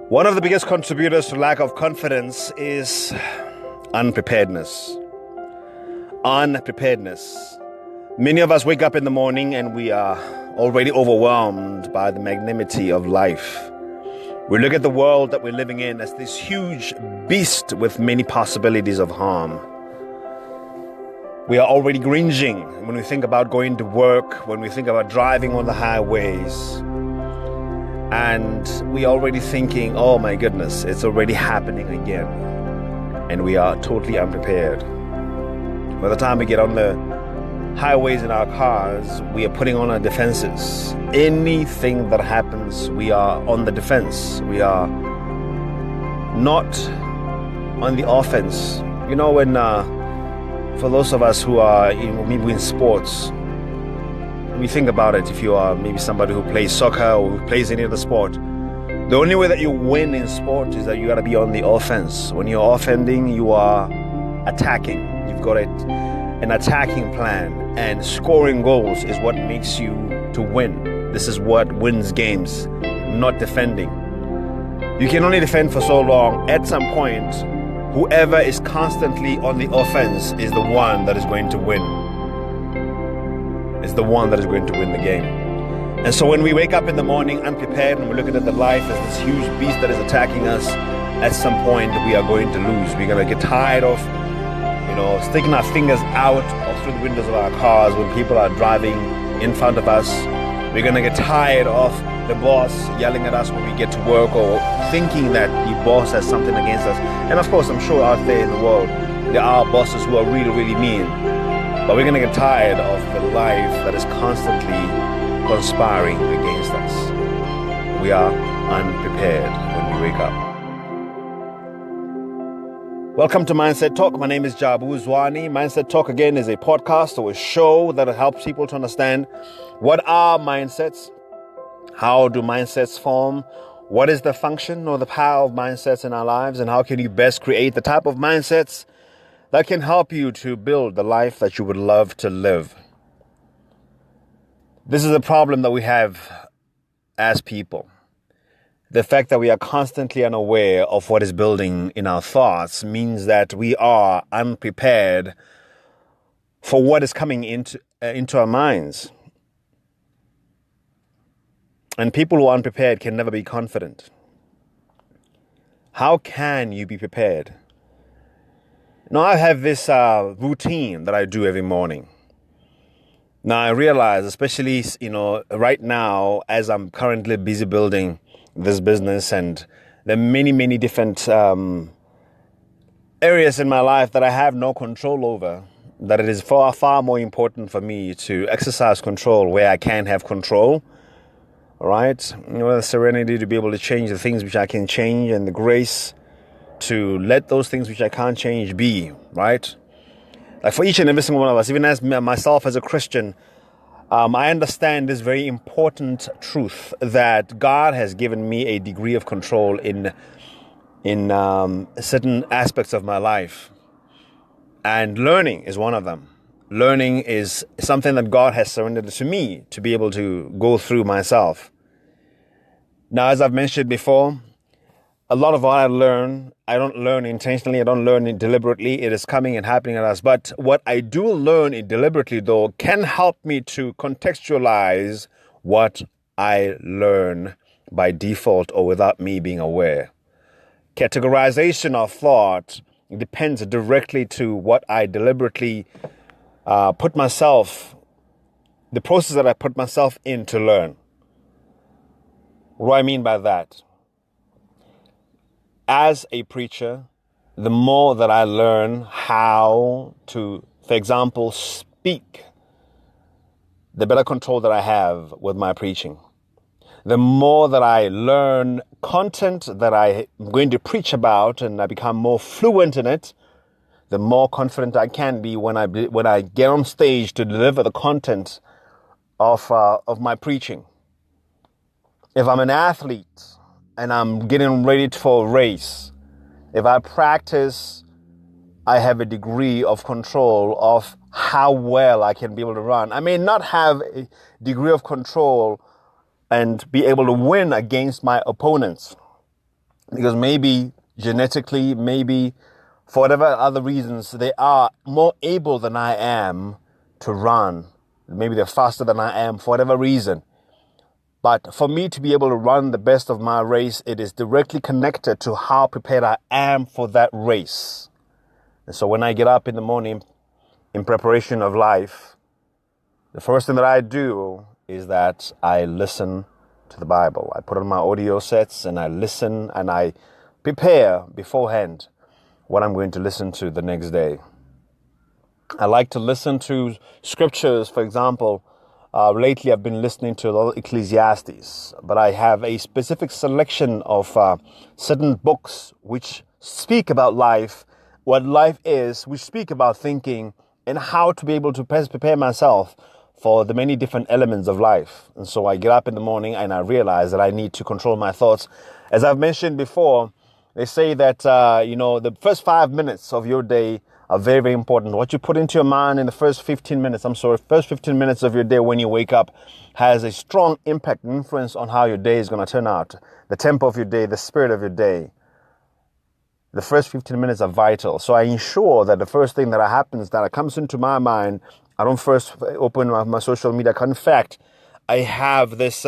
One of the biggest contributors to lack of confidence is unpreparedness. Unpreparedness. Many of us wake up in the morning and we are already overwhelmed by the magnanimity of life. We look at the world that we're living in as this huge beast with many possibilities of harm. We are already cringing when we think about going to work, when we think about driving on the highways. And we are already thinking, oh my goodness, it's already happening again. And we are totally unprepared. By the time we get on the highways in our cars, we are putting on our defenses. Anything that happens, we are on the defense. We are not on the offense. You know, when for those of us who are maybe in sports, we think about it. If you are maybe somebody who plays soccer or who plays any other sport, the only way that you win in sport is that you got to be on the offense. When you're offending, you are attacking. You've got an attacking plan, and scoring goals is what makes you to win. This is what wins games, not defending. You can only defend for so long. At some point, whoever is constantly on the offense is the one that is going to win. Is the one that is going to win the game. And so when we wake up in the morning unprepared and we're looking at the life as this huge beast that is attacking us, at some point we are going to lose. We're going to get tired of, sticking our fingers out or through the windows of our cars when people are driving in front of us. We're going to get tired of the boss yelling at us when we get to work, or thinking that the boss has something against us. And of course, I'm sure out there in the world, there are bosses who are really, really mean. But we're going to get tired of the life that is constantly conspiring against us. We are unprepared when we wake up. Welcome to Mindset Talk. My name is Jabu Zwane. Mindset Talk, again, is a podcast or a show that helps people to understand what are mindsets, how do mindsets form, what is the function or the power of mindsets in our lives, and how can you best create the type of mindsets that can help you to build the life that you would love to live. This is a problem that we have as people. The fact that we are constantly unaware of what is building in our thoughts means that we are unprepared for what is coming into our minds. And people who are unprepared can never be confident. How can you be prepared? Now, I have this routine that I do every morning. Now, I realize, especially, right now, as I'm currently busy building this business, and there are many, many different areas in my life that I have no control over, that it is far, far more important for me to exercise control where I can have control, all right? The serenity to be able to change the things which I can change, and the grace to let those things which I can't change be, right? Like for each and every single one of us, even as myself as a Christian, I understand this very important truth that God has given me a degree of control in certain aspects of my life. And learning is one of them. Learning is something that God has surrendered to me to be able to go through myself. Now, as I've mentioned before, a lot of what I learn, I don't learn intentionally. I don't learn it deliberately. It is coming and happening at us. But what I do learn it deliberately, though, can help me to contextualize what I learn by default or without me being aware. Categorization of thought depends directly to what I deliberately put myself, the process that I put myself in to learn. What do I mean by that? As a preacher, the more that I learn how to, for example, speak, the better control that I have with my preaching. The more that I learn content that I'm going to preach about and I become more fluent in it, the more confident I can be when I get on stage to deliver the content of my preaching. If I'm an athlete and I'm getting ready for a race, if I practice, I have a degree of control of how well I can be able to run. I may not have a degree of control and be able to win against my opponents. because maybe genetically, maybe for whatever other reasons, they are more able than I am to run. Maybe they're faster than I am for whatever reason. But for me to be able to run the best of my race, it is directly connected to how prepared I am for that race. And so when I get up in the morning in preparation of life, the first thing that I do is that I listen to the Bible. I put on my audio sets and I listen and I prepare beforehand what I'm going to listen to the next day. I like to listen to scriptures. For example, lately I've been listening to a lot of Ecclesiastes, but I have a specific selection of certain books which speak about life, what life is, which speak about thinking and how to be able to prepare myself for the many different elements of life. And so I get up in the morning and I realize that I need to control my thoughts. As I've mentioned before, they say that, the first 5 minutes of your day are very, very important. What you put into your mind in the first 15 minutes of your day when you wake up has a strong impact and influence on how your day is going to turn out. The tempo of your day, the spirit of your day. The first 15 minutes are vital. So I ensure that the first thing that happens, that comes into my mind, I don't first open my social media. In fact, I have this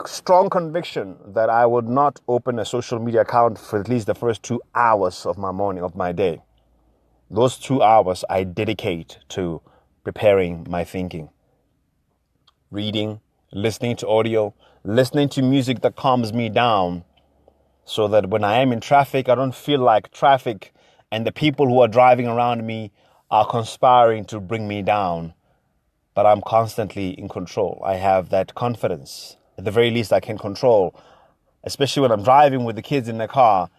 strong conviction that I would not open a social media account for at least the first 2 hours of my morning, of my day. Those 2 hours I dedicate to preparing my thinking. Reading, listening to audio, listening to music that calms me down so that when I am in traffic, I don't feel like traffic and the people who are driving around me are conspiring to bring me down. But I'm constantly in control. I have that confidence. At the very least, I can control, especially when I'm driving with the kids in the car,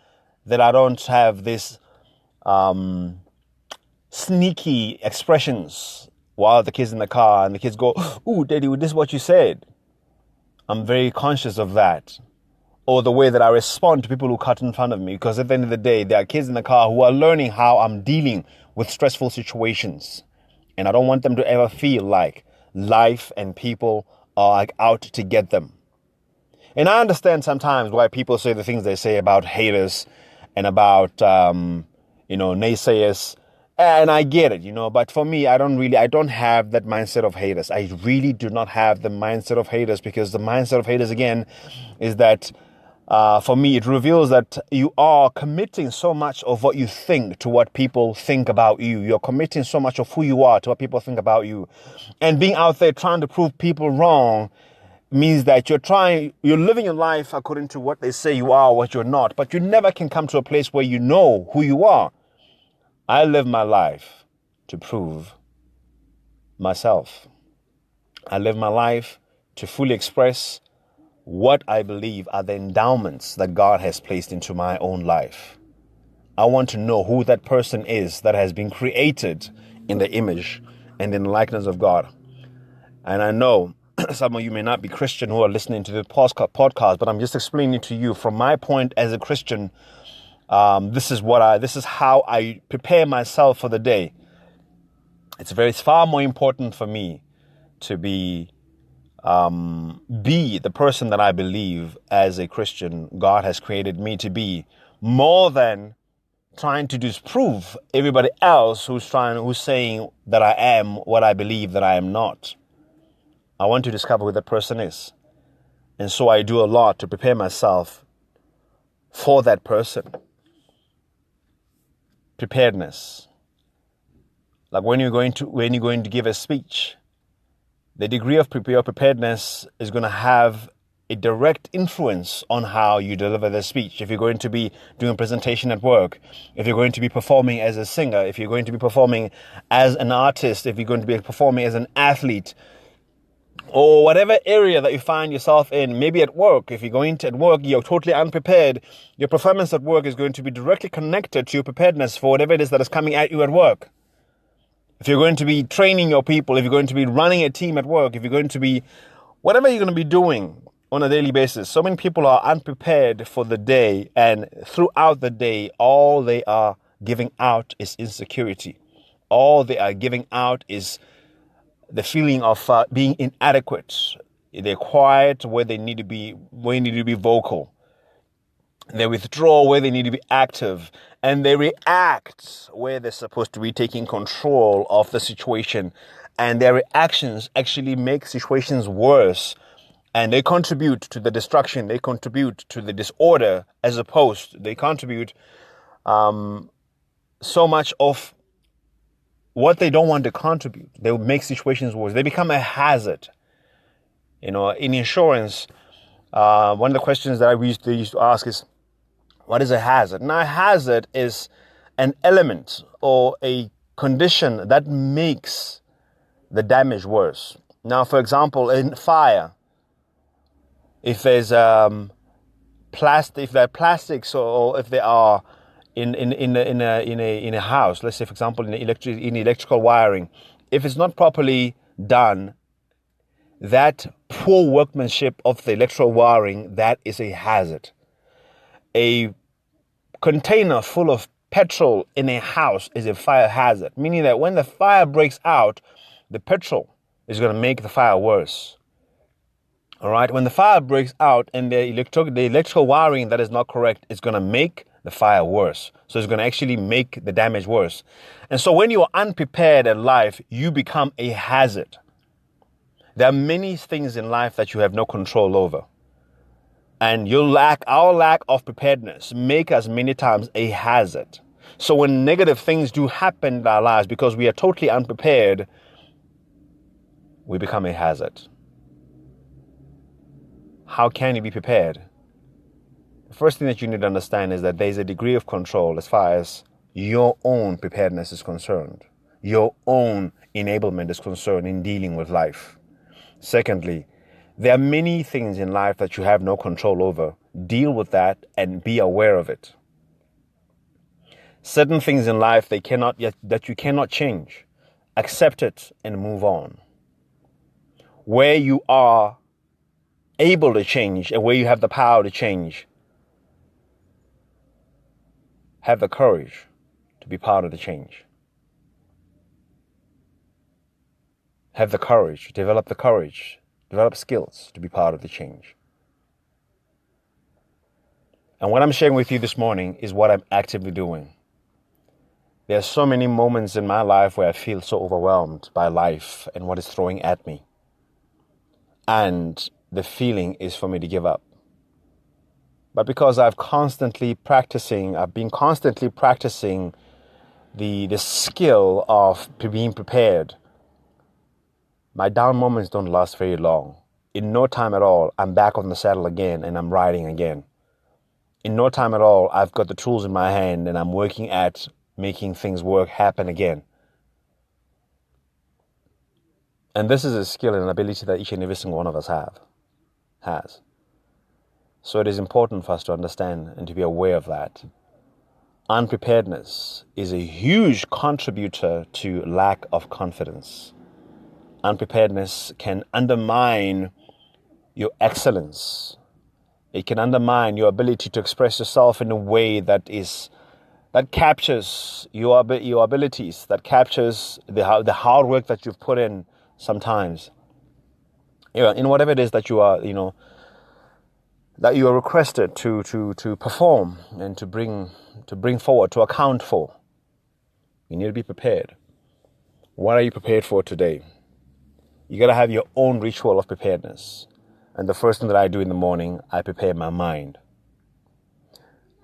that I don't have this sneaky expressions while the kids in the car and the kids go, "Ooh, Daddy, this is what you said." I'm very conscious of that. Or the way that I respond to people who cut in front of me, because at the end of the day, there are kids in the car who are learning how I'm dealing with stressful situations. And I don't want them to ever feel like life and people are like out to get them. And I understand sometimes why people say the things they say about haters and about, naysayers. And I get it, but for me, I don't have that mindset of haters. I really do not have the mindset of haters, because the mindset of haters, again, is that for me, it reveals that you are committing so much of what you think to what people think about you. You're committing so much of who you are to what people think about you. And being out there trying to prove people wrong means that you're living your life according to what they say you are, what you're not. But you never can come to a place where you know who you are. I live my life to prove myself. I live my life to fully express what I believe are the endowments that God has placed into my own life. I want to know who that person is that has been created in the image and in the likeness of God. And I know some of you may not be Christian who are listening to the podcast, but I'm just explaining to you from my point as a Christian. This is how I prepare myself for the day. It's far more important for me to be the person that I believe as a Christian God has created me to be, more than trying to disprove everybody else who's saying that I am what I believe that I am not. I want to discover who that person is. And so I do a lot to prepare myself for that person. Preparedness. Like when you're going to give a speech, the degree of your preparedness is going to have a direct influence on how you deliver the speech. If you're going to be doing a presentation at work, if you're going to be performing as a singer, if you're going to be performing as an artist, if you're going to be performing as an athlete, or whatever area that you find yourself in, maybe at work, if you're going to at work, you're totally unprepared, your performance at work is going to be directly connected to your preparedness for whatever it is that is coming at you at work. If you're going to be training your people, if you're going to be running a team at work, if you're going to be, whatever you're going to be doing on a daily basis, so many people are unprepared for the day, and throughout the day, all they are giving out is insecurity. All they are giving out is the feeling of being inadequate. They're quiet where they need to be, vocal. They withdraw where they need to be active, and they react where they're supposed to be taking control of the situation. And their reactions actually make situations worse, and they contribute to the destruction. They contribute to the disorder, as opposed they contribute so much of what they don't want to contribute. They will make situations worse. They become a hazard. In insurance, one of the questions that they used to ask is, what is a hazard? Now, a hazard is an element or a condition that makes the damage worse. Now, for example, in fire, if there's plastics, or if they are in a house, let's say, for example, in electrical wiring, if it's not properly done, that poor workmanship of the electrical wiring, that is a hazard. A container full of petrol in a house is a fire hazard, meaning that when the fire breaks out, the petrol is going to make the fire worse. All right, when the fire breaks out and the electrical wiring that is not correct is going to make the fire worse. So it's going to actually make the damage worse. And so when you are unprepared at life, you become a hazard. There are many things in life that you have no control over. And our lack of preparedness make us many times a hazard. So when negative things do happen in our lives, because we are totally unprepared, we become a hazard. How can you be prepared? The first thing that you need to understand is that there's a degree of control as far as your own preparedness is concerned. Your own enablement is concerned in dealing with life. Secondly, there are many things in life that you have no control over. Deal with that and be aware of it. Certain things in life that you cannot change. Accept it and move on. Where you are able to change and where you have the power to change, have the courage to be part of the change. Have the courage, develop skills to be part of the change. And what I'm sharing with you this morning is what I'm actively doing. There are so many moments in my life where I feel so overwhelmed by life and what is throwing at me. And the feeling is for me to give up. But because I've been constantly practicing the skill of being prepared, my down moments don't last very long. In no time at all, I'm back on the saddle again and I'm riding again. In no time at all, I've got the tools in my hand and I'm working at making things happen again. And this is a skill and an ability that each and every single one of us has. So it is important for us to understand and to be aware of that. Unpreparedness is a huge contributor to lack of confidence. Unpreparedness can undermine your excellence. It can undermine your ability to express yourself in a way that captures your abilities, that captures the hard work that you've put in sometimes. In whatever it is that you are, that you are requested to perform and to bring forward, to account for. You need to be prepared. What are you prepared for today? You got to have your own ritual of preparedness. And the first thing that I do in the morning, I prepare my mind.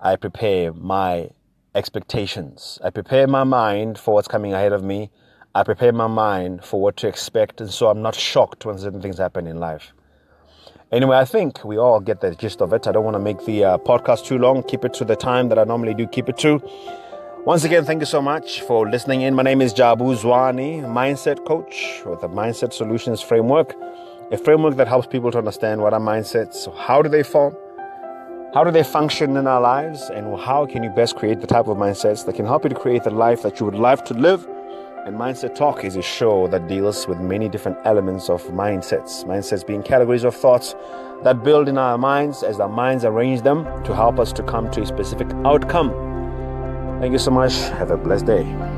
I prepare my expectations. I prepare my mind for what's coming ahead of me. I prepare my mind for what to expect, and so I'm not shocked when certain things happen in life. Anyway, I think we all get the gist of it. I don't want to make the podcast too long. Keep it to the time that I normally do keep it to. Once again, thank you so much for listening in. My name is Jabu Zwane, mindset coach with a Mindset Solutions framework, a framework that helps people to understand what are mindsets, how do they form, how do they function in our lives, and how can you best create the type of mindsets that can help you to create the life that you would like to live. And Mindset Talk is a show that deals with many different elements of mindsets. Mindsets being categories of thoughts that build in our minds as our minds arrange them to help us to come to a specific outcome. Thank you so much. Have a blessed day.